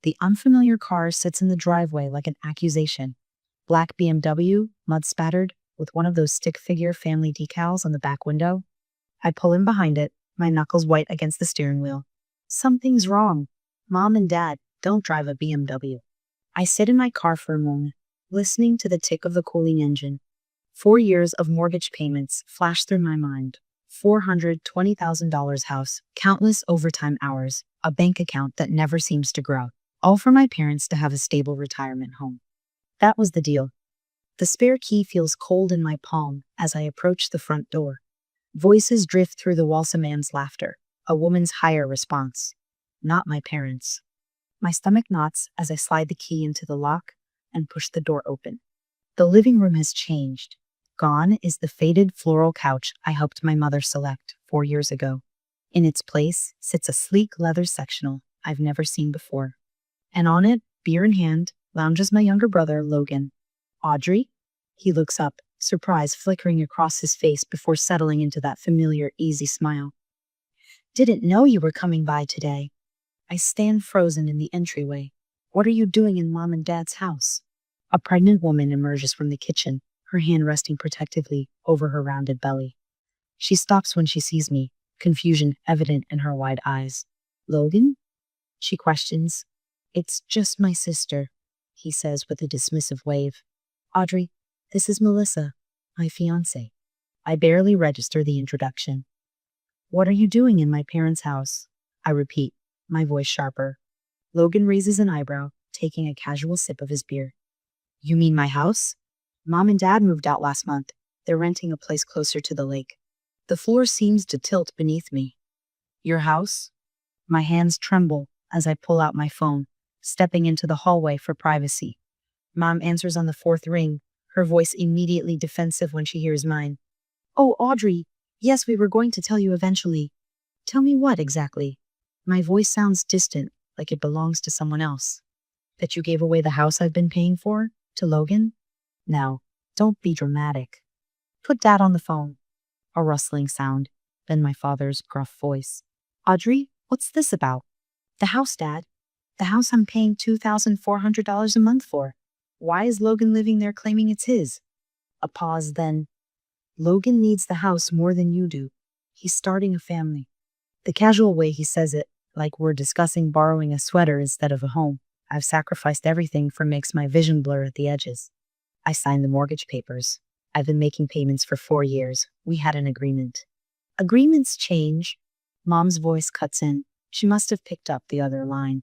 The unfamiliar car sits in the driveway like an accusation. Black BMW, mud spattered, with one of those stick figure family decals on the back window. I pull in behind it, my knuckles white against the steering wheel. Something's wrong. Mom and Dad don't drive a BMW. I sit in my car for a moment, listening to the tick of the cooling engine. 4 years of mortgage payments flash through my mind. $420,000 house, countless overtime hours, a bank account that never seems to grow, all for my parents to have a stable retirement home. That was the deal. The spare key feels cold in my palm as I approach the front door. Voices drift through the waltz, a man's laughter, a woman's higher response. Not my parents. My stomach knots as I slide the key into the lock and push the door open. The living room has changed. Gone is the faded floral couch I helped my mother select 4 years ago. In its place sits a sleek leather sectional I've never seen before. And on it, beer in hand, lounges my younger brother, Logan. Audrey? He looks up, surprise flickering across his face before settling into that familiar, easy smile. Didn't know you were coming by today. I stand frozen in the entryway. What are you doing in Mom and Dad's house? A pregnant woman emerges from the kitchen, her hand resting protectively over her rounded belly. She stops when she sees me, confusion evident in her wide eyes. Logan? She questions. It's just my sister, he says with a dismissive wave. Audrey, this is Melissa, my fiancé. I barely register the introduction. What are you doing in my parents' house? I repeat, my voice sharper. Logan raises an eyebrow, taking a casual sip of his beer. You mean my house? Mom and Dad moved out last month. They're renting a place closer to the lake. The floor seems to tilt beneath me. Your house? My hands tremble as I pull out my phone, stepping into the hallway for privacy. Mom answers on the 4th ring, her voice immediately defensive when she hears mine. Oh, Audrey, yes, we were going to tell you eventually. Tell me what exactly? My voice sounds distant, like it belongs to someone else. That you gave away the house I've been paying for? To Logan? Now, don't be dramatic. Put Dad on the phone. A rustling sound, then my father's gruff voice. Audrey, what's this about? The house, Dad. The house I'm paying $2,400 a month for. Why is Logan living there claiming it's his? A pause, then. Logan needs the house more than you do. He's starting a family. The casual way he says it, like we're discussing borrowing a sweater instead of a home. I've sacrificed everything for makes my vision blur at the edges. I signed the mortgage papers. I've been making payments for 4 years. We had an agreement. Agreements change. Mom's voice cuts in. She must have picked up the other line.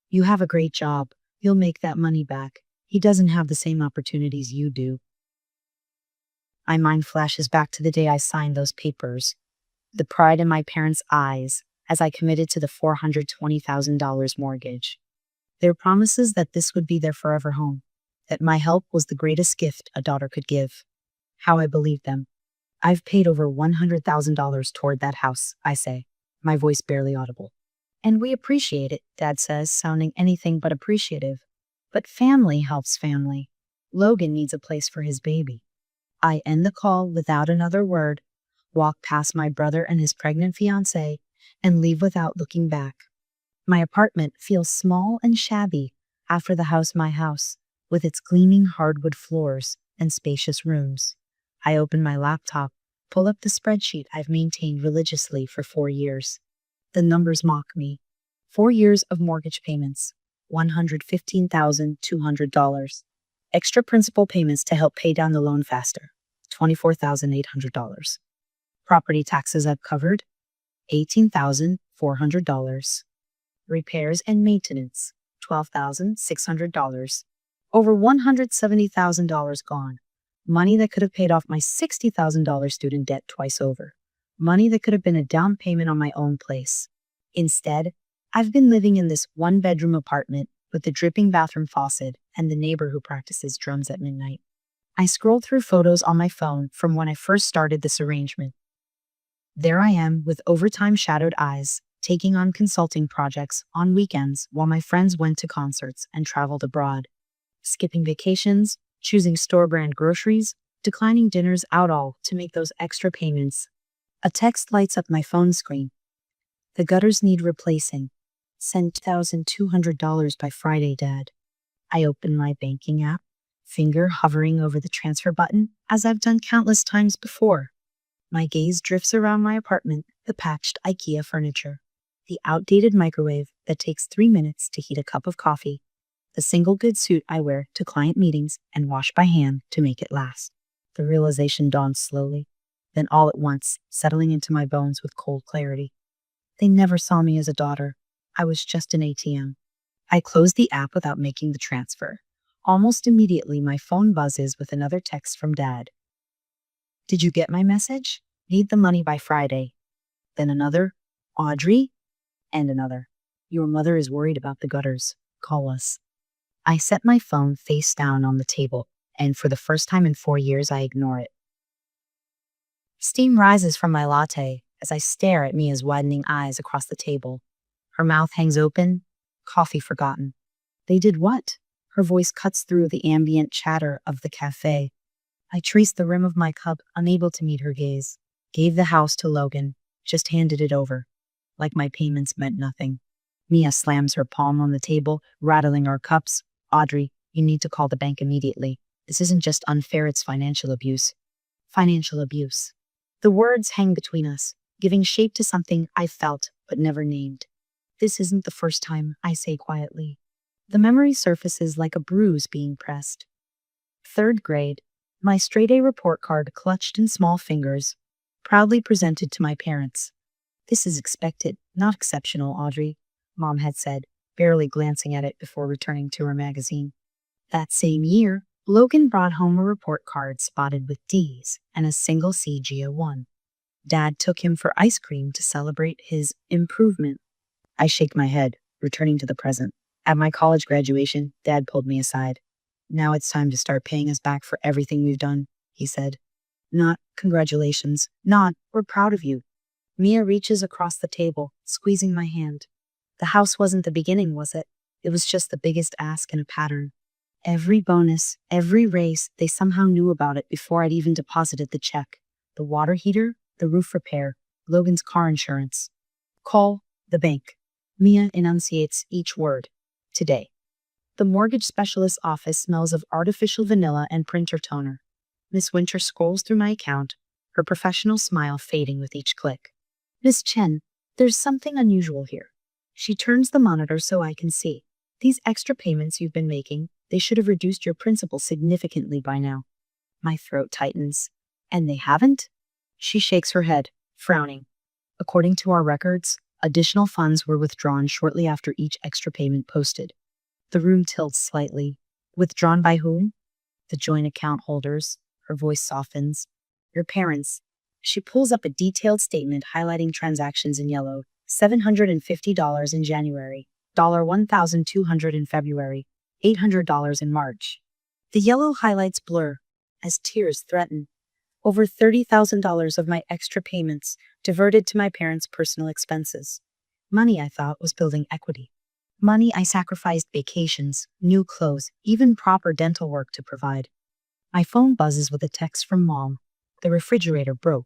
You have a great job. You'll make that money back. He doesn't have the same opportunities you do. My mind flashes back to the day I signed those papers. The pride in my parents' eyes as I committed to the $420,000 mortgage. Their promises that this would be their forever home, that my help was the greatest gift a daughter could give. How I believed them. I've paid over $100,000 toward that house, I say, my voice barely audible. And we appreciate it, Dad says, sounding anything but appreciative. But family helps family. Logan needs a place for his baby. I end the call without another word, walk past my brother and his pregnant fiancée, and leave without looking back. My apartment feels small and shabby after the house my house, with its gleaming hardwood floors and spacious rooms. I open my laptop, pull up the spreadsheet I've maintained religiously for 4 years. The numbers mock me. 4 years of mortgage payments, $115,200. Extra principal payments to help pay down the loan faster, $24,800. Property taxes I've covered, $18,400. Repairs and maintenance, $12,600. Over $170,000 gone. Money that could have paid off my $60,000 student debt twice over. Money that could have been a down payment on my own place. Instead, I've been living in this 1-bedroom apartment with the dripping bathroom faucet and the neighbor who practices drums at midnight. I scroll through photos on my phone from when I first started this arrangement. There I am with overtime-shadowed eyes, taking on consulting projects on weekends while my friends went to concerts and traveled abroad. Skipping vacations, choosing store-brand groceries, declining dinners out all to make those extra payments. A text lights up my phone screen. The gutters need replacing. Send $1,200 by Friday, Dad. I open my banking app, finger hovering over the transfer button, as I've done countless times before. My gaze drifts around my apartment, the patched IKEA furniture, the outdated microwave that takes 3 minutes to heat a cup of coffee, the single good suit I wear to client meetings and wash by hand to make it last. The realization dawns slowly, then all at once, settling into my bones with cold clarity. They never saw me as a daughter. I was just an ATM. I close the app without making the transfer. Almost immediately, my phone buzzes with another text from Dad. Did you get my message? Need the money by Friday. Then another, Audrey, and another. Your mother is worried about the gutters. Call us. I set my phone face down on the table, and for the first time in 4 years, I ignore it. Steam rises from my latte as I stare at Mia's widening eyes across the table. Her mouth hangs open, coffee forgotten. They did what? Her voice cuts through the ambient chatter of the cafe. I trace the rim of my cup, unable to meet her gaze. Gave the house to Logan, just handed it over. Like my payments meant nothing. Mia slams her palm on the table, rattling our cups. Audrey, you need to call the bank immediately. This isn't just unfair, it's financial abuse. Financial abuse. The words hang between us, giving shape to something I felt but never named. This isn't the first time, I say quietly. The memory surfaces like a bruise being pressed. 3rd grade, my straight-A report card clutched in small fingers, proudly presented to my parents. This is expected, not exceptional, Audrey, Mom had said, barely glancing at it before returning to her magazine. That same year, Logan brought home a report card spotted with D's and a single CGO1. Dad took him for ice cream to celebrate his improvement. I shake my head, returning to the present. At my college graduation, Dad pulled me aside. Now it's time to start paying us back for everything we've done, he said. Not congratulations, not we're proud of you. Mia reaches across the table, squeezing my hand. The house wasn't the beginning, was it? It was just the biggest ask in a pattern. Every bonus, every raise, they somehow knew about it before I'd even deposited the check. The water heater, the roof repair, Logan's car insurance. Call the bank. Mia enunciates each word. Today. The mortgage specialist's office smells of artificial vanilla and printer toner. Miss Winter scrolls through my account, her professional smile fading with each click. Miss Chen, there's something unusual here. She turns the monitor so I can see. These extra payments you've been making, they should have reduced your principal significantly by now. My throat tightens. And they haven't? She shakes her head, frowning. According to our records, additional funds were withdrawn shortly after each extra payment posted. The room tilts slightly. Withdrawn by whom? The joint account holders. Her voice softens. Your parents. She pulls up a detailed statement highlighting transactions in yellow. $750 in January, $1,200 in February, $800 in March. The yellow highlights blur as tears threaten. Over $30,000 of my extra payments diverted to my parents' personal expenses. Money I thought was building equity. Money I sacrificed vacations, new clothes, even proper dental work to provide. My phone buzzes with a text from Mom. The refrigerator broke.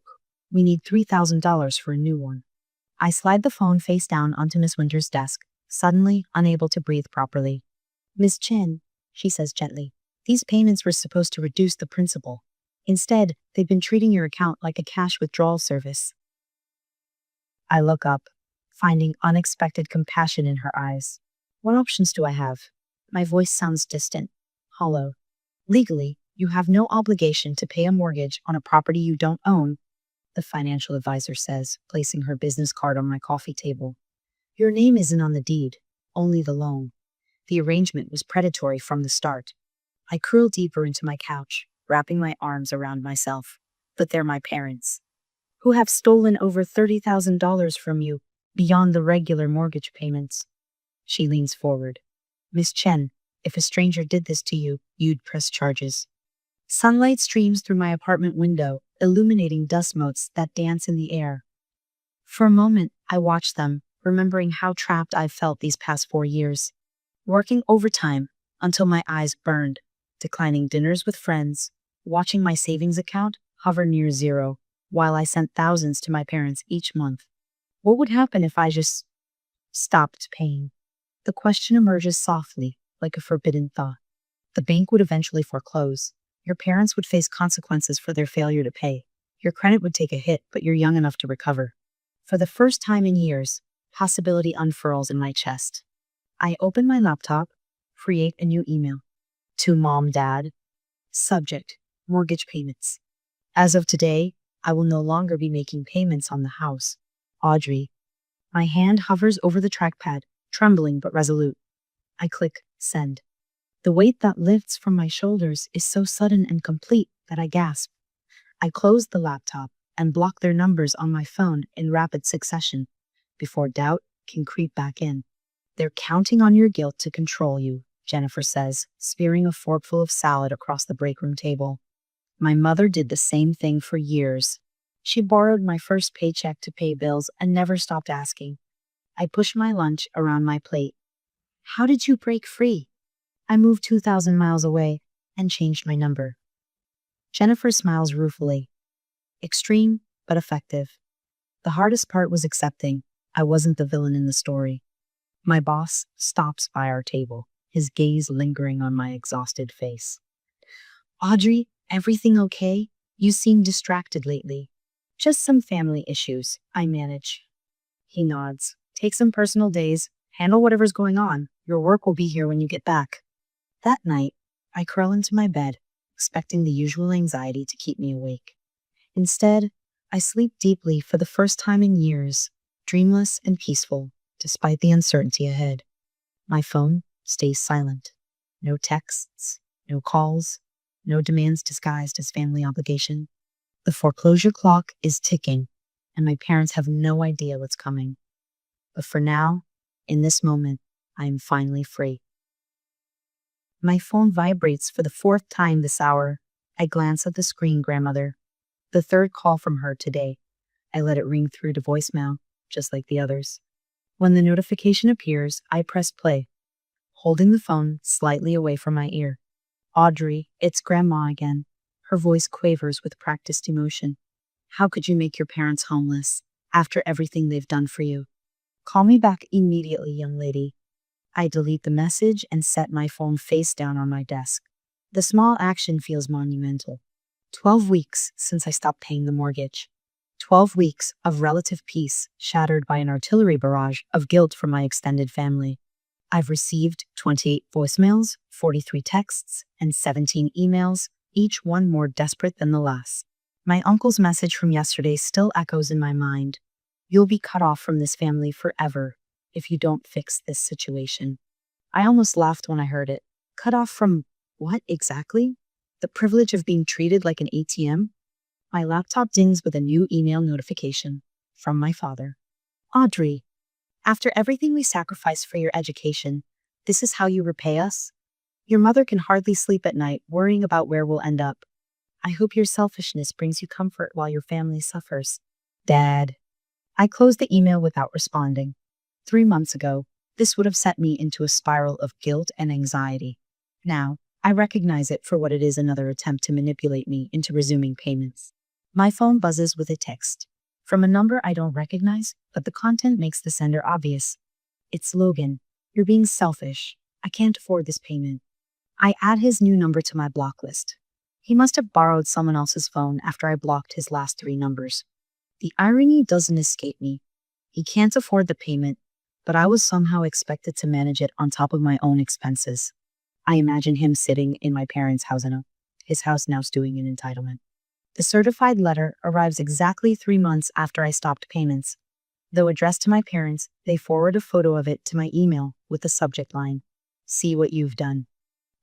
We need $3,000 for a new one. I slide the phone face down onto Miss Winter's desk, suddenly unable to breathe properly. Miss Chen, she says gently, these payments were supposed to reduce the principal. Instead, they've been treating your account like a cash withdrawal service. I look up, finding unexpected compassion in her eyes. What options do I have? My voice sounds distant, hollow. Legally, you have no obligation to pay a mortgage on a property you don't own, the financial advisor says, placing her business card on my coffee table. Your name isn't on the deed, only the loan. The arrangement was predatory from the start. I curl deeper into my couch, wrapping my arms around myself. But they're my parents, who have stolen over $30,000 from you, beyond the regular mortgage payments. She leans forward. Miss Chen, if a stranger did this to you, you'd press charges. Sunlight streams through my apartment window, illuminating dust motes that dance in the air. For a moment, I watch them, remembering how trapped I've felt these past 4 years. Working overtime until my eyes burned, declining dinners with friends, watching my savings account hover near zero, while I sent thousands to my parents each month. What would happen if I just stopped paying. The question emerges softly, like a forbidden thought. The bank would eventually foreclose. Your parents would face consequences for their failure to pay. Your credit would take a hit, but you're young enough to recover. For the first time in years, possibility unfurls in my chest. I open my laptop, create a new email. To Mom, Dad. Subject: mortgage payments. As of today, I will no longer be making payments on the house. Audrey. My hand hovers over the trackpad, trembling but resolute. I click send. The weight that lifts from my shoulders is so sudden and complete that I gasp. I close the laptop and block their numbers on my phone in rapid succession before doubt can creep back in. They're counting on your guilt to control you, Jennifer says, spearing a forkful of salad across the break room table. My mother did the same thing for years. She borrowed my first paycheck to pay bills and never stopped asking. I pushed my lunch around my plate. How did you break free? I moved 2,000 miles away and changed my number. Jennifer smiles ruefully. Extreme, but effective. The hardest part was accepting I wasn't the villain in the story. My boss stops by our table, his gaze lingering on my exhausted face. Audrey, everything okay? You seem distracted lately. Just some family issues, I manage. He nods. Take some personal days. Handle whatever's going on. Your work will be here when you get back. That night, I curl into my bed, expecting the usual anxiety to keep me awake. Instead, I sleep deeply for the first time in years, dreamless and peaceful, despite the uncertainty ahead. My phone stays silent. No texts, no calls, no demands disguised as family obligation. The foreclosure clock is ticking, and my parents have no idea what's coming. But for now, in this moment, I am finally free. My phone vibrates for the fourth time this hour. I glance at the screen, grandmother. The third call from her today. I let it ring through to voicemail, just like the others. When the notification appears, I press play, holding the phone slightly away from my ear. Audrey, it's Grandma again. Her voice quavers with practiced emotion. How could you make your parents homeless after everything they've done for you? Call me back immediately, young lady. I delete the message and set my phone face down on my desk. The small action feels monumental. 12 weeks since I stopped paying the mortgage. 12 weeks of relative peace shattered by an artillery barrage of guilt from my extended family. I've received 28 voicemails, 43 texts, and 17 emails, each one more desperate than the last. My uncle's message from yesterday still echoes in my mind. You'll be cut off from this family forever if you don't fix this situation. I almost laughed when I heard it. Cut off from what exactly? The privilege of being treated like an ATM? My laptop dings with a new email notification from my father. Audrey, after everything we sacrificed for your education, this is how you repay us? Your mother can hardly sleep at night worrying about where we'll end up. I hope your selfishness brings you comfort while your family suffers. Dad. I closed the email without responding. 3 months ago, this would have set me into a spiral of guilt and anxiety. Now, I recognize it for what it is, another attempt to manipulate me into resuming payments. My phone buzzes with a text from a number I don't recognize, but the content makes the sender obvious. It's Logan. You're being selfish. I can't afford this payment. I add his new number to my block list. He must have borrowed someone else's phone after I blocked his last 3 numbers. The irony doesn't escape me. He can't afford the payment, but I was somehow expected to manage it on top of my own expenses. I imagine him sitting in my parents' house his house now stewing in entitlement. The certified letter arrives exactly 3 months after I stopped payments. Though addressed to my parents, they forward a photo of it to my email with the subject line, "See what you've done."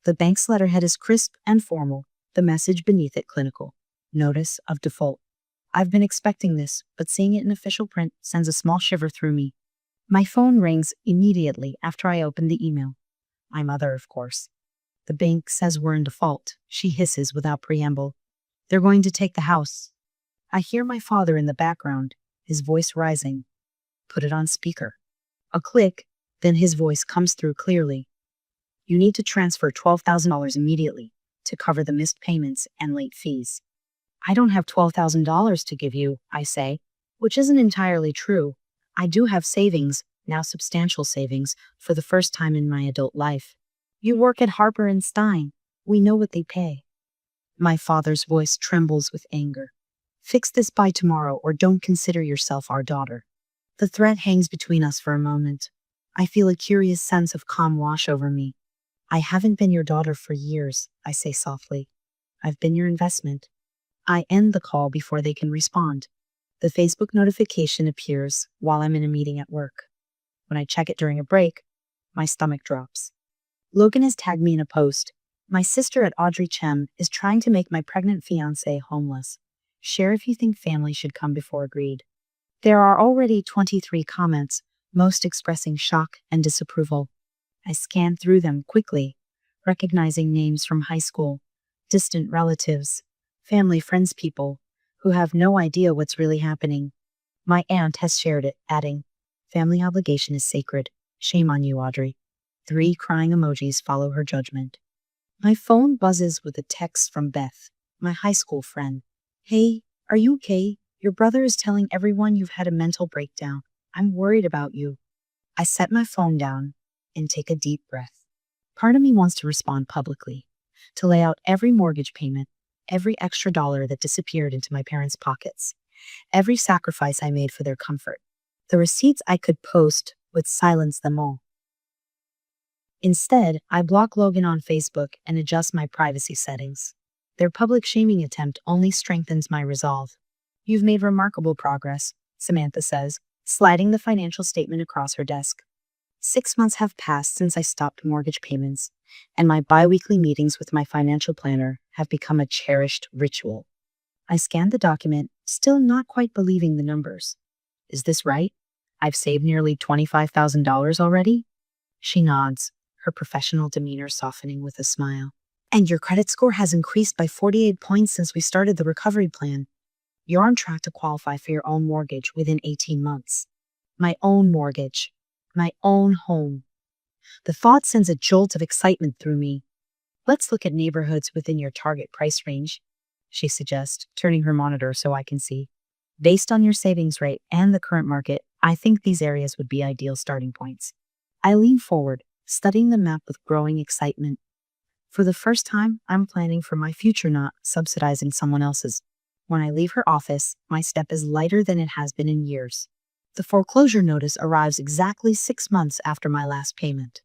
The bank's letterhead is crisp and formal, the message beneath it clinical. Notice of default. I've been expecting this, but seeing it in official print sends a small shiver through me. My phone rings immediately after I open the email. My mother, of course. The bank says we're in default, she hisses without preamble. They're going to take the house. I hear my father in the background, his voice rising. Put it on speaker. A click, then his voice comes through clearly. You need to transfer $12,000 immediately to cover the missed payments and late fees. I don't have $12,000 to give you, I say, which isn't entirely true. I do have savings, now substantial savings for the first time in my adult life. You work at Harper and Stein. We know what they pay. My father's voice trembles with anger. Fix this by tomorrow or don't consider yourself our daughter. The threat hangs between us for a moment. I feel a curious sense of calm wash over me. I haven't been your daughter for years, I say softly. I've been your investment. I end the call before they can respond. The Facebook notification appears while I'm in a meeting at work. When I check it during a break, my stomach drops. Logan has tagged me in a post. My sister at Audrey is trying to make my pregnant fiancé homeless. Share if you think family should come before agreed. There are already 23 comments, most expressing shock and disapproval. I scan through them quickly, recognizing names from high school, distant relatives, family friends people who have no idea what's really happening. My aunt has shared it, adding, "Family obligation is sacred. Shame on you, Audrey." 3 crying emojis follow her judgment. My phone buzzes with a text from Beth, my high school friend. "Hey, are you okay? Your brother is telling everyone you've had a mental breakdown. I'm worried about you." I set my phone down and take a deep breath. Part of me wants to respond publicly, to lay out every mortgage payment, every extra dollar that disappeared into my parents' pockets, every sacrifice I made for their comfort. The receipts I could post would silence them all. Instead, I block Logan on Facebook and adjust my privacy settings. Their public shaming attempt only strengthens my resolve. "You've made remarkable progress," Samantha says, sliding the financial statement across her desk. 6 months have passed since I stopped mortgage payments, and my bi-weekly meetings with my financial planner have become a cherished ritual. I scanned the document, still not quite believing the numbers. "Is this right? I've saved nearly $25,000 already?" She nods, her professional demeanor softening with a smile. "And your credit score has increased by 48 points since we started the recovery plan. You're on track to qualify for your own mortgage within 18 months. My own mortgage. My own home." The thought sends a jolt of excitement through me. "Let's look at neighborhoods within your target price range," she suggests, turning her monitor so I can see. "Based on your savings rate and the current market, I think these areas would be ideal starting points." I lean forward, studying the map with growing excitement. For the first time, I'm planning for my future, not subsidizing someone else's. When I leave her office, my step is lighter than it has been in years. The foreclosure notice arrives exactly 6 months after my last payment.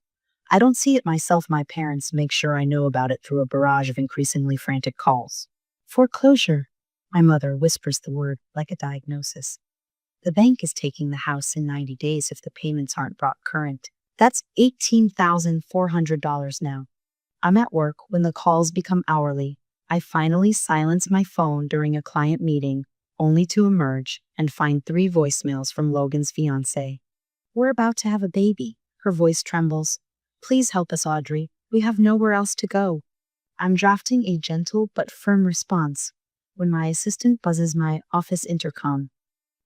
I don't see it myself. My parents make sure I know about it through a barrage of increasingly frantic calls. "Foreclosure." My mother whispers the word like a diagnosis. "The bank is taking the house in 90 days if the payments aren't brought current. That's $18,400 now." I'm at work when the calls become hourly. I finally silence my phone during a client meeting, only to emerge and find 3 voicemails from Logan's fiancé. "We're about to have a baby." Her voice trembles. "Please help us, Audrey. We have nowhere else to go." I'm drafting a gentle but firm response when my assistant buzzes my office intercom.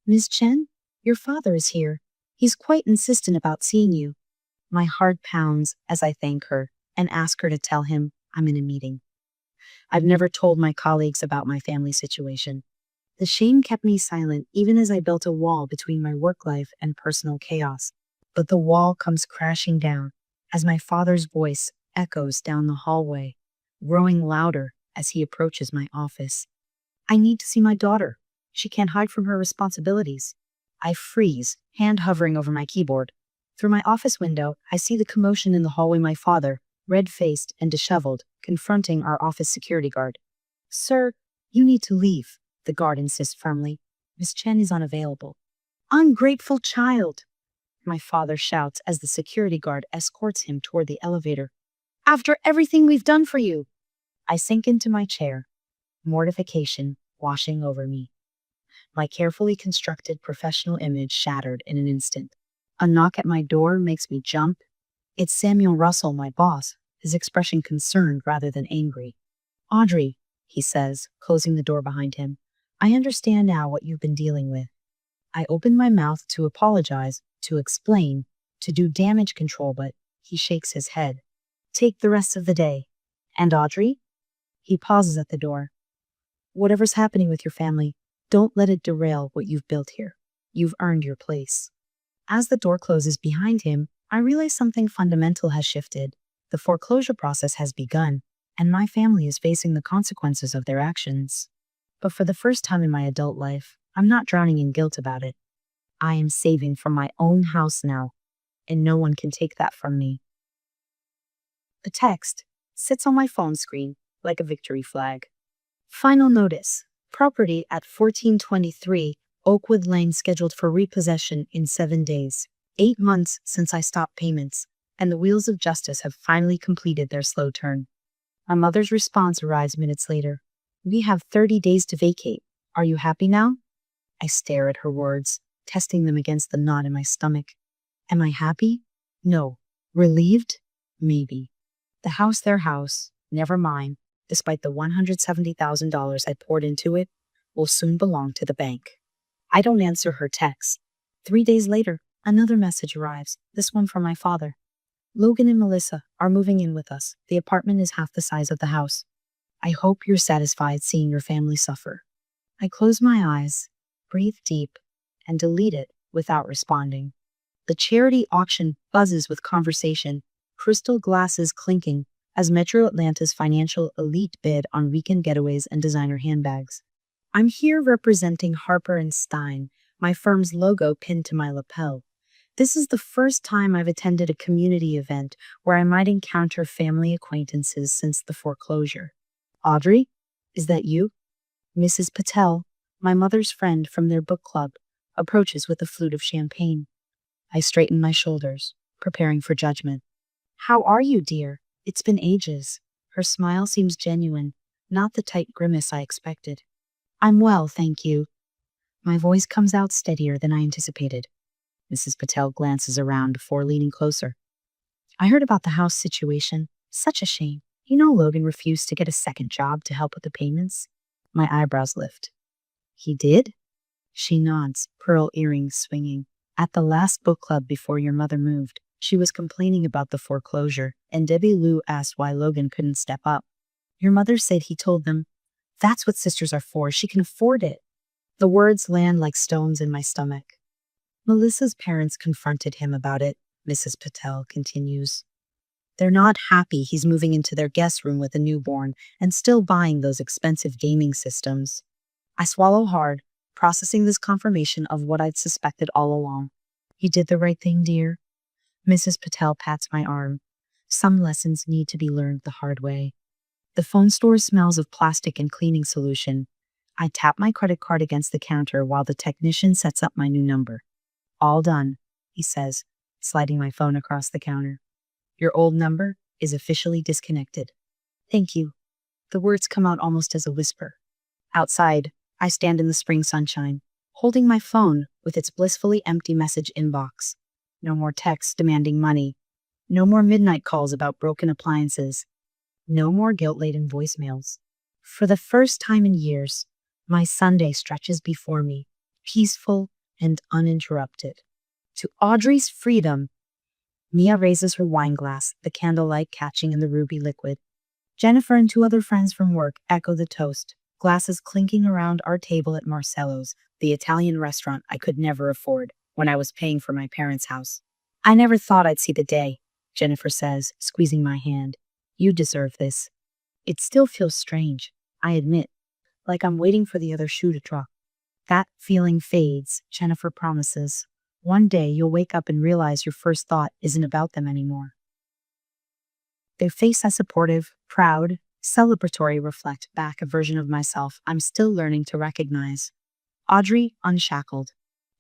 "Ms. Chen, your father is here. He's quite insistent about seeing you." My heart pounds as I thank her and ask her to tell him I'm in a meeting. I've never told my colleagues about my family situation. The shame kept me silent even as I built a wall between my work life and personal chaos. But the wall comes crashing down as my father's voice echoes down the hallway, growing louder as he approaches my office. "I need to see my daughter. She can't hide from her responsibilities." I freeze, hand hovering over my keyboard. Through my office window, I see the commotion in the hallway. My father, red-faced and disheveled, confronting our office security guard. "Sir, you need to leave," the guard insists firmly. "Miss Chen is unavailable." "Ungrateful child!" my father shouts as the security guard escorts him toward the elevator. "After everything we've done for you!" I sink into my chair, mortification washing over me. My carefully constructed professional image shattered in an instant. A knock at my door makes me jump. It's Samuel Russell, my boss, his expression concerned rather than angry. "Audrey," he says, closing the door behind him, "I understand now what you've been dealing with." I open my mouth to apologize, to explain, to do damage control, but he shakes his head. "Take the rest of the day." "And Audrey?" He pauses at the door. "Whatever's happening with your family, don't let it derail what you've built here. You've earned your place." As the door closes behind him, I realize something fundamental has shifted. The foreclosure process has begun, and my family is facing the consequences of their actions. But for the first time in my adult life, I'm not drowning in guilt about it. I am saving for my own house now, and no one can take that from me. The text sits on my phone screen like a victory flag. Final notice. Property at 1423 Oakwood Lane scheduled for repossession in 7 days. 8 months since I stopped payments, and the wheels of justice have finally completed their slow turn. My mother's response arrives minutes later. We have 30 days to vacate. Are you happy now? I stare at her words, testing them against the knot in my stomach. Am I happy? No. Relieved? Maybe. The house, their house, never mine, despite the $170,000 I poured into it, will soon belong to the bank. I don't answer her texts. 3 days later, another message arrives, this one from my father. Logan and Melissa are moving in with us. The apartment is half the size of the house. I hope you're satisfied seeing your family suffer. I close my eyes, breathe deep, and delete it without responding. The charity auction buzzes with conversation, crystal glasses clinking as Metro Atlanta's financial elite bid on weekend getaways and designer handbags. I'm here representing Harper & Stein, my firm's logo pinned to my lapel. This is the first time I've attended a community event where I might encounter family acquaintances since the foreclosure. Audrey, is that you? Mrs. Patel, my mother's friend from their book club, approaches with a flute of champagne. I straighten my shoulders, preparing for judgment. How are you, dear? It's been ages. Her smile seems genuine, not the tight grimace I expected. I'm well, thank you. My voice comes out steadier than I anticipated. Mrs. Patel glances around before leaning closer. I heard about the house situation. Such a shame. You know Logan refused to get a second job to help with the payments? My eyebrows lift. He did? She nods, pearl earrings swinging. At the last book club before your mother moved, she was complaining about the foreclosure, and Debbie Lou asked why Logan couldn't step up. Your mother said he told them, "That's what sisters are for. She can afford it." The words land like stones in my stomach. Melissa's parents confronted him about it, Mrs. Patel continues. They're not happy he's moving into their guest room with a newborn and still buying those expensive gaming systems. I swallow hard, processing this confirmation of what I'd suspected all along. You did the right thing, dear. Mrs. Patel pats my arm. Some lessons need to be learned the hard way. The phone store smells of plastic and cleaning solution. I tap my credit card against the counter while the technician sets up my new number. All done, he says, sliding my phone across the counter. Your old number is officially disconnected. Thank you. The words come out almost as a whisper. Outside, I stand in the spring sunshine, holding my phone with its blissfully empty message inbox. No more texts demanding money. No more midnight calls about broken appliances. No more guilt-laden voicemails. For the first time in years, my Sunday stretches before me, peaceful and uninterrupted. To Audrey's freedom. Mia raises her wine glass, the candlelight catching in the ruby liquid. Jennifer and 2 other friends from work echo the toast, glasses clinking around our table at Marcello's, the Italian restaurant I could never afford when I was paying for my parents' house. I never thought I'd see the day, Jennifer says, squeezing my hand. You deserve this. It still feels strange, I admit, like I'm waiting for the other shoe to drop. That feeling fades, Jennifer promises. One day you'll wake up and realize your first thought isn't about them anymore. Their face as supportive, proud, celebratory reflect back a version of myself I'm still learning to recognize. Audrey unshackled.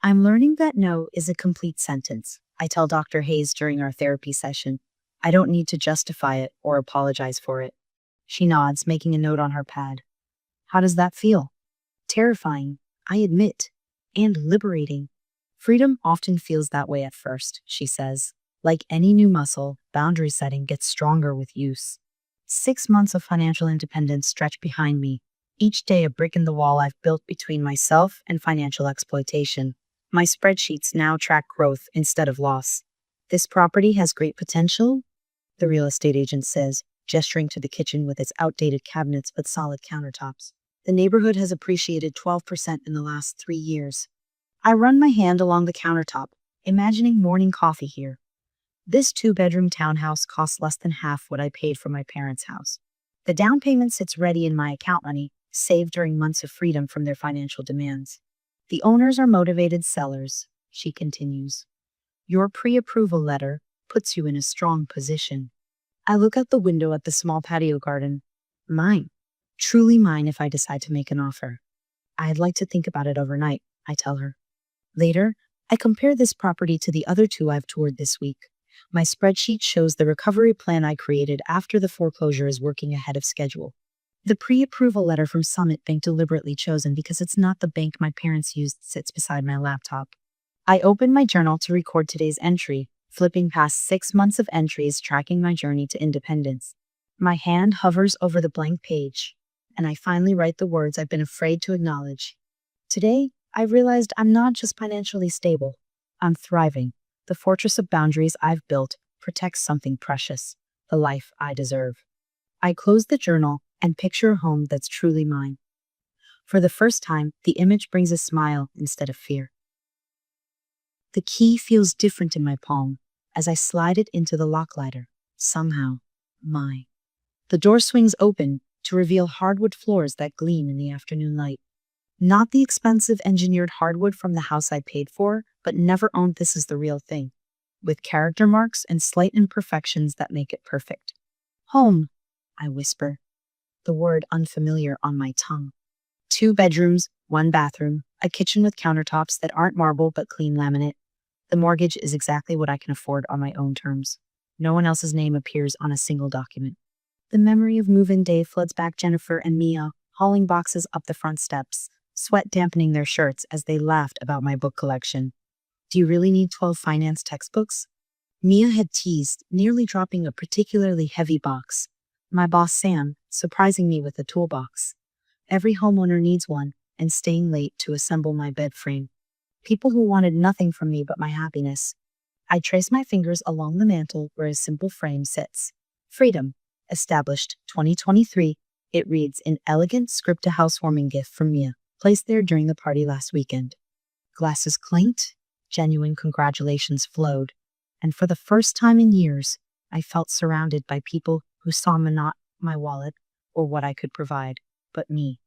I'm learning that no is a complete sentence, I tell Dr. Hayes during our therapy session. I don't need to justify it or apologize for it. She nods, making a note on her pad. How does that feel? Terrifying, I admit, and liberating. Freedom often feels that way at first, she says. Like any new muscle, boundary setting gets stronger with use. 6 months of financial independence stretch behind me, each day a brick in the wall I've built between myself and financial exploitation. My spreadsheets now track growth instead of loss. This property has great potential, the real estate agent says, gesturing to the kitchen with its outdated cabinets but solid countertops. The neighborhood has appreciated 12% in the last 3 years. I run my hand along the countertop, imagining morning coffee here. This two-bedroom townhouse costs less than half what I paid for my parents' house. The down payment sits ready in my account money, saved during months of freedom from their financial demands. The owners are motivated sellers, she continues. Your pre-approval letter puts you in a strong position. I look out the window at the small patio garden. Mine. Truly mine if I decide to make an offer. I'd like to think about it overnight, I tell her. Later, I compare this property to the other two I've toured this week. My spreadsheet shows the recovery plan I created after the foreclosure is working ahead of schedule. The pre-approval letter from Summit Bank deliberately chosen because it's not the bank my parents used sits beside my laptop. I open my journal to record today's entry, flipping past 6 months of entries tracking my journey to independence. My hand hovers over the blank page, and I finally write the words I've been afraid to acknowledge. Today, I realized I'm not just financially stable. I'm thriving. The fortress of boundaries I've built protects something precious, the life I deserve. I close the journal and picture a home that's truly mine. For the first time, the image brings a smile instead of fear. The key feels different in my palm as I slide it into the lock lighter. Somehow, mine. The door swings open to reveal hardwood floors that gleam in the afternoon light. Not the expensive engineered hardwood from the house I paid for, but never owned. This is the real thing, with character marks and slight imperfections that make it perfect. Home, I whisper, the word unfamiliar on my tongue. 2 bedrooms, 1 bathroom, a kitchen with countertops that aren't marble but clean laminate. The mortgage is exactly what I can afford on my own terms. No one else's name appears on a single document. The memory of move-in day floods back Jennifer and Mia, hauling boxes up the front steps, sweat dampening their shirts as they laughed about my book collection. Do you really need 12 finance textbooks? Mia had teased, nearly dropping a particularly heavy box. My boss Sam, surprising me with a toolbox. Every homeowner needs one, and staying late to assemble my bed frame. People who wanted nothing from me but my happiness. I trace my fingers along the mantel where a simple frame sits. Freedom. Established 2023. It reads, an elegant script, a housewarming gift from Mia, placed there during the party last weekend. Glasses clinked, genuine congratulations flowed, and for the first time in years, I felt surrounded by people who saw not my wallet or what I could provide, but me.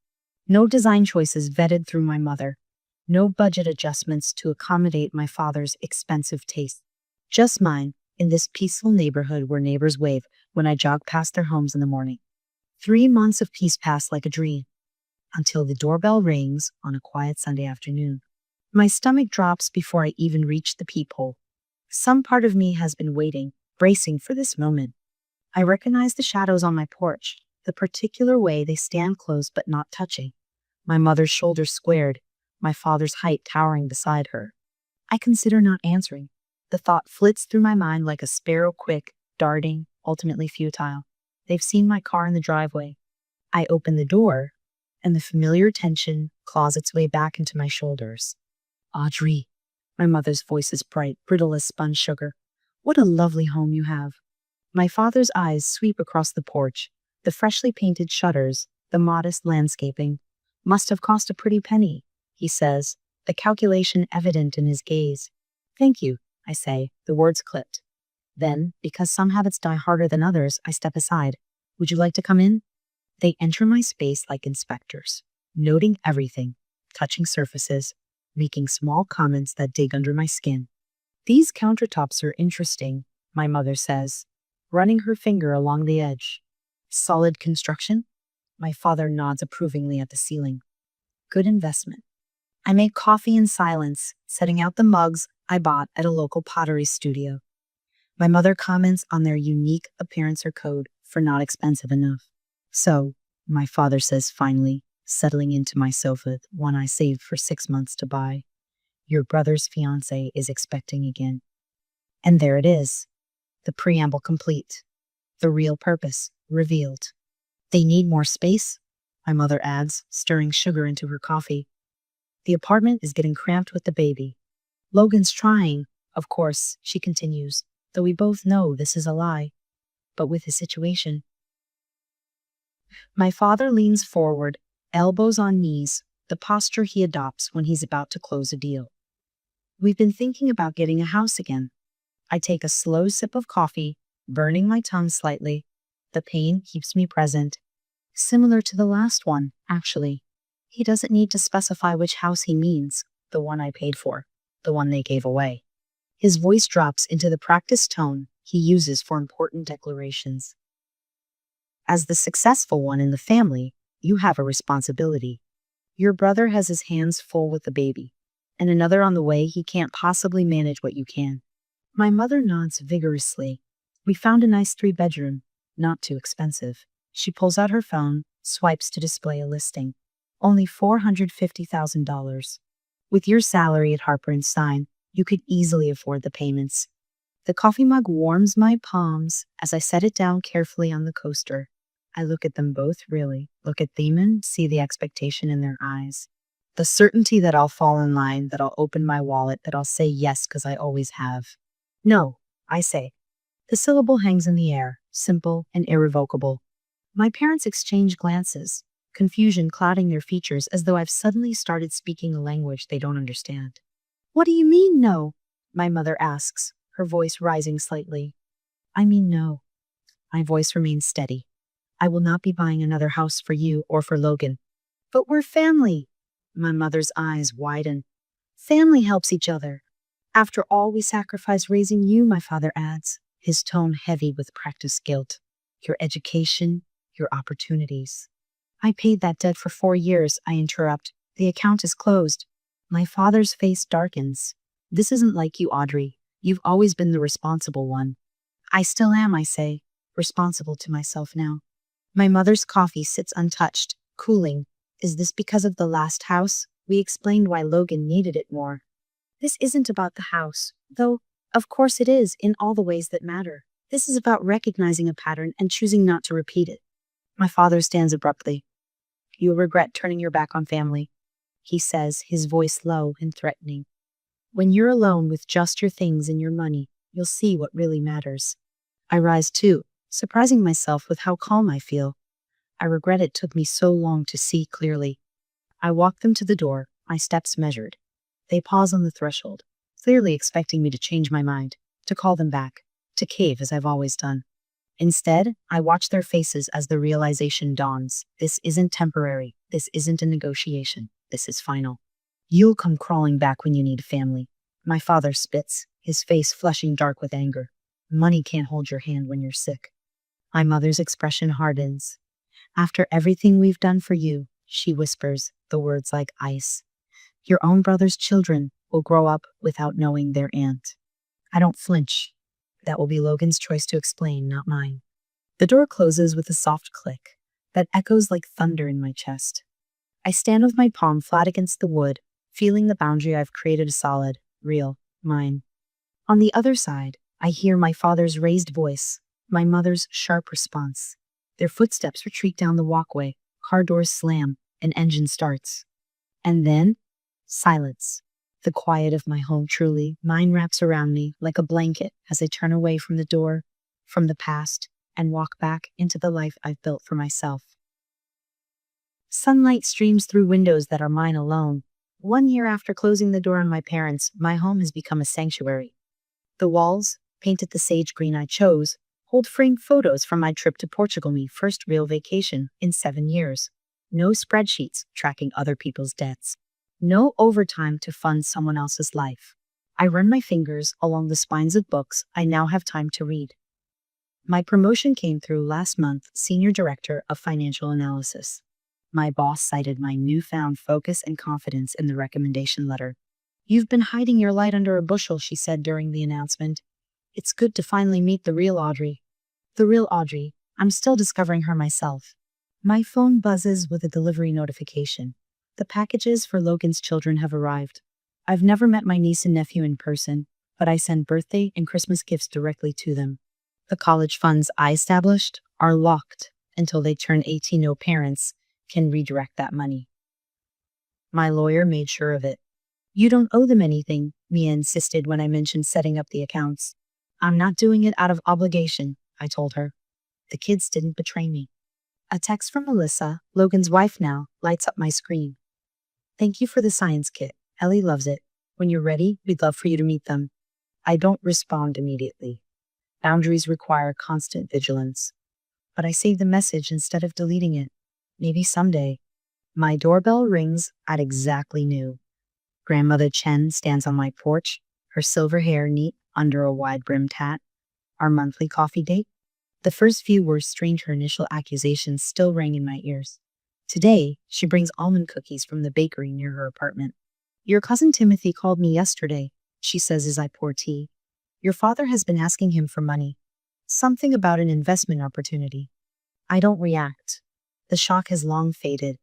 No design choices vetted through my mother. No budget adjustments to accommodate my father's expensive taste. Just mine, in this peaceful neighborhood where neighbors wave when I jog past their homes in the morning. 3 months of peace pass like a dream, until the doorbell rings on a quiet Sunday afternoon. My stomach drops before I even reach the peephole. Some part of me has been waiting, bracing for this moment. I recognize the shadows on my porch, the particular way they stand close but not touching. My mother's shoulders squared, my father's height towering beside her. I consider not answering. The thought flits through my mind like a sparrow, quick, darting, ultimately futile. They've seen my car in the driveway. I open the door, and the familiar tension claws its way back into my shoulders. Audrey. My mother's voice is bright, brittle as spun sugar. What a lovely home you have. My father's eyes sweep across the porch, the freshly painted shutters, the modest landscaping. Must have cost a pretty penny, he says, the calculation evident in his gaze. Thank you, I say, the words clipped. Then, because some habits die harder than others, I step aside. Would you like to come in? They enter my space like inspectors, noting everything, touching surfaces, making small comments that dig under my skin. These countertops are interesting, my mother says, running her finger along the edge. Solid construction? My father nods approvingly at the ceiling. Good investment. I make coffee in silence, setting out the mugs I bought at a local pottery studio. My mother comments on their unique appearance or code for not expensive enough. So, my father says finally, settling into my sofa, one I saved for 6 months to buy. Your brother's fiancé is expecting again. And there it is. The preamble complete. The real purpose revealed. They need more space, my mother adds, stirring sugar into her coffee. The apartment is getting cramped with the baby. Logan's trying, of course, she continues, though we both know this is a lie. But with his situation. My father leans forward, elbows on knees, the posture he adopts when he's about to close a deal. We've been thinking about getting a house again. I take a slow sip of coffee, burning my tongue slightly. The pain keeps me present. Similar to the last one, actually. He doesn't need to specify which house he means, the one I paid for, the one they gave away. His voice drops into the practiced tone he uses for important declarations. As the successful one in the family, you have a responsibility. Your brother has his hands full with the baby, and another on the way. He can't possibly manage what you can. My mother nods vigorously. We found a nice 3-bedroom, not too expensive. She pulls out her phone, swipes to display a listing. Only $450,000. With your salary at Harper & Stein, you could easily afford the payments. The coffee mug warms my palms as I set it down carefully on the coaster. I look at them both really, look at Theman, see the expectation in their eyes. The certainty that I'll fall in line, that I'll open my wallet, that I'll say yes because I always have. No, I say. The syllable hangs in the air, simple and irrevocable. My parents exchange glances, confusion clouding their features as though I've suddenly started speaking a language they don't understand. What do you mean, no? My mother asks, her voice rising slightly. I mean no. My voice remains steady. I will not be buying another house for you or for Logan. But we're family. My mother's eyes widen. Family helps each other. After all we sacrificed raising you, my father adds, his tone heavy with practiced guilt. Your education, your opportunities. I paid that debt for 4 years, I interrupt. The account is closed. My father's face darkens. This isn't like you, Audrey. You've always been the responsible one. I still am, I say, responsible to myself now. My mother's coffee sits untouched, cooling. Is this because of the last house? We explained why Logan needed it more. This isn't about the house, though, of course it is in all the ways that matter. This is about recognizing a pattern and choosing not to repeat it. My father stands abruptly. You'll regret turning your back on family, he says, his voice low and threatening. When you're alone with just your things and your money, you'll see what really matters. I rise too, surprising myself with how calm I feel. I regret it took me so long to see clearly. I walk them to the door, my steps measured. They pause on the threshold, clearly expecting me to change my mind, to call them back, to cave as I've always done. Instead, I watch their faces as the realization dawns. This isn't temporary. This isn't a negotiation. This is final. You'll come crawling back when you need a family. My father spits, his face flushing dark with anger. Money can't hold your hand when you're sick. My mother's expression hardens. After everything we've done for you, she whispers, the words like ice. Your own brother's children will grow up without knowing their aunt. I don't flinch. That will be Logan's choice to explain, not mine. The door closes with a soft click that echoes like thunder in my chest. I stand with my palm flat against the wood, feeling the boundary I've created a solid, real, mine. On the other side, I hear my father's raised voice, my mother's sharp response. Their footsteps retreat down the walkway, car doors slam, an engine starts. And then, silence. The quiet of my home truly, mine wraps around me like a blanket as I turn away from the door, from the past, and walk back into the life I've built for myself. Sunlight streams through windows that are mine alone. 1 year after closing the door on my parents, my home has become a sanctuary. The walls, painted the sage green I chose, hold framed photos from my trip to Portugal, my first real vacation in 7 years. No spreadsheets tracking other people's debts. No overtime to fund someone else's life. I run my fingers along the spines of books I now have time to read. My promotion came through last month, Senior Director of Financial Analysis. My boss cited my newfound focus and confidence in the recommendation letter. You've been hiding your light under a bushel, she said during the announcement. It's good to finally meet the real Audrey. The real Audrey. I'm still discovering her myself. My phone buzzes with a delivery notification. The packages for Logan's children have arrived. I've never met my niece and nephew in person, but I send birthday and Christmas gifts directly to them. The college funds I established are locked until they turn 18. No parents can redirect that money. My lawyer made sure of it. You don't owe them anything, Mia insisted when I mentioned setting up the accounts. I'm not doing it out of obligation, I told her. The kids didn't betray me. A text from Melissa, Logan's wife now, lights up my screen. Thank you for the science kit. Ellie loves it. When you're ready, we'd love for you to meet them. I don't respond immediately. Boundaries require constant vigilance. But I save the message instead of deleting it. Maybe someday. My doorbell rings at exactly noon. Grandmother Chen stands on my porch, her silver hair neat under a wide-brimmed hat. Our monthly coffee date? The first few words strained her initial accusations still rang in my ears. Today, she brings almond cookies from the bakery near her apartment. Your cousin Timothy called me yesterday, she says as I pour tea. Your father has been asking him for money. Something about an investment opportunity. I don't react. The shock has long faded.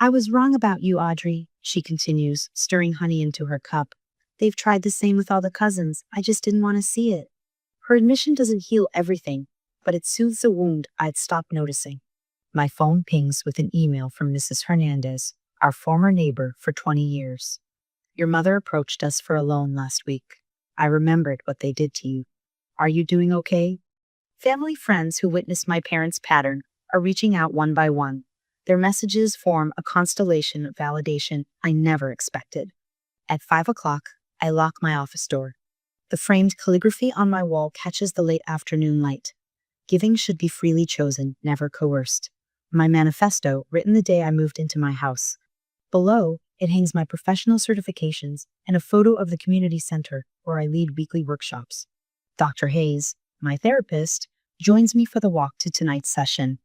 I was wrong about you, Audrey, she continues, stirring honey into her cup. They've tried the same with all the cousins. I just didn't want to see it. Her admission doesn't heal everything, but it soothes a wound I'd stopped noticing. My phone pings with an email from Mrs. Hernandez, our former neighbor for 20 years. Your mother approached us for a loan last week. I remembered what they did to you. Are you doing okay? Family friends who witnessed my parents' pattern are reaching out one by one. Their messages form a constellation of validation I never expected. At 5 o'clock, I lock my office door. The framed calligraphy on my wall catches the late afternoon light. Giving should be freely chosen, never coerced. My manifesto, written the day I moved into my house. Below, it hangs my professional certifications and a photo of the community center where I lead weekly workshops. Dr. Hayes, my therapist, joins me for the walk to tonight's session.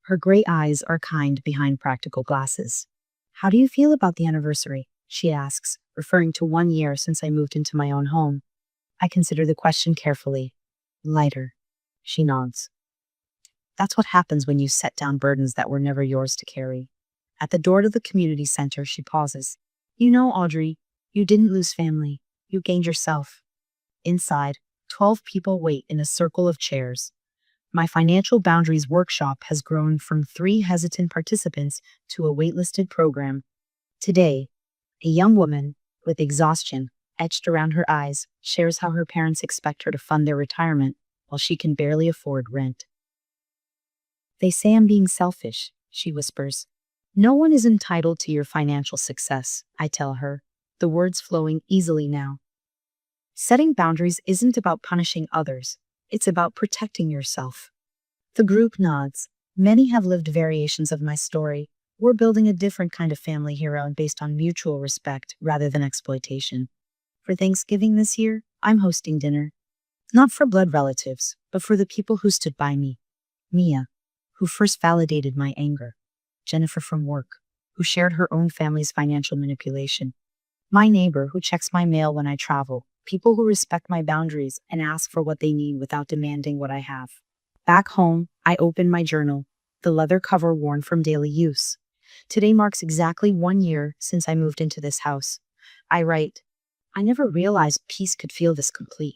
Her gray eyes are kind behind practical glasses. How do you feel about the anniversary? She asks, referring to 1 year since I moved into my own home. I consider the question carefully. Lighter. She nods. That's what happens when you set down burdens that were never yours to carry. At the door to the community center, she pauses. You know, Audrey, you didn't lose family. You gained yourself. Inside, 12 people wait in a circle of chairs. My financial boundaries workshop has grown from 3 hesitant participants to a waitlisted program. Today, a young woman, with exhaustion etched around her eyes, shares how her parents expect her to fund their retirement while she can barely afford rent. They say I'm being selfish, she whispers. No one is entitled to your financial success, I tell her, the words flowing easily now. Setting boundaries isn't about punishing others, it's about protecting yourself. The group nods. Many have lived variations of my story. We're building a different kind of family hero based on mutual respect rather than exploitation. For Thanksgiving this year, I'm hosting dinner. Not for blood relatives, but for the people who stood by me. Mia, who first validated my anger. Jennifer from work, who shared her own family's financial manipulation. My neighbor, who checks my mail when I travel. People who respect my boundaries and ask for what they need without demanding what I have. Back home, I open my journal, the leather cover worn from daily use. Today marks exactly 1 year since I moved into this house. I write, I never realized peace could feel this complete.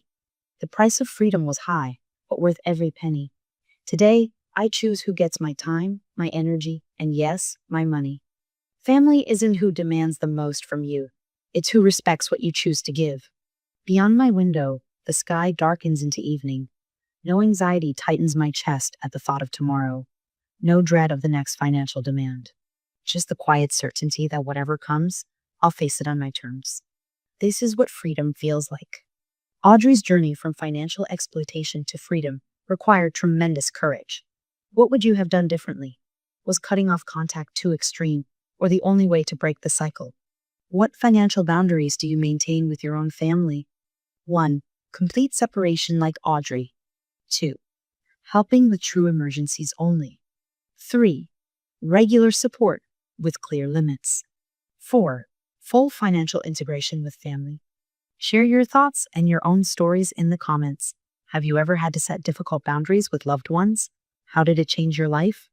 The price of freedom was high, but worth every penny. Today, I choose who gets my time, my energy, and yes, my money. Family isn't who demands the most from you. It's who respects what you choose to give. Beyond my window, the sky darkens into evening. No anxiety tightens my chest at the thought of tomorrow. No dread of the next financial demand. Just the quiet certainty that whatever comes, I'll face it on my terms. This is what freedom feels like. Audrey's journey from financial exploitation to freedom required tremendous courage. What would you have done differently? Was cutting off contact too extreme, or the only way to break the cycle? What financial boundaries do you maintain with your own family? 1. Complete separation like Audrey. 2. Helping with true emergencies only. 3. Regular support with clear limits. 4. Full financial integration with family. Share your thoughts and your own stories in the comments. Have you ever had to set difficult boundaries with loved ones? How did it change your life?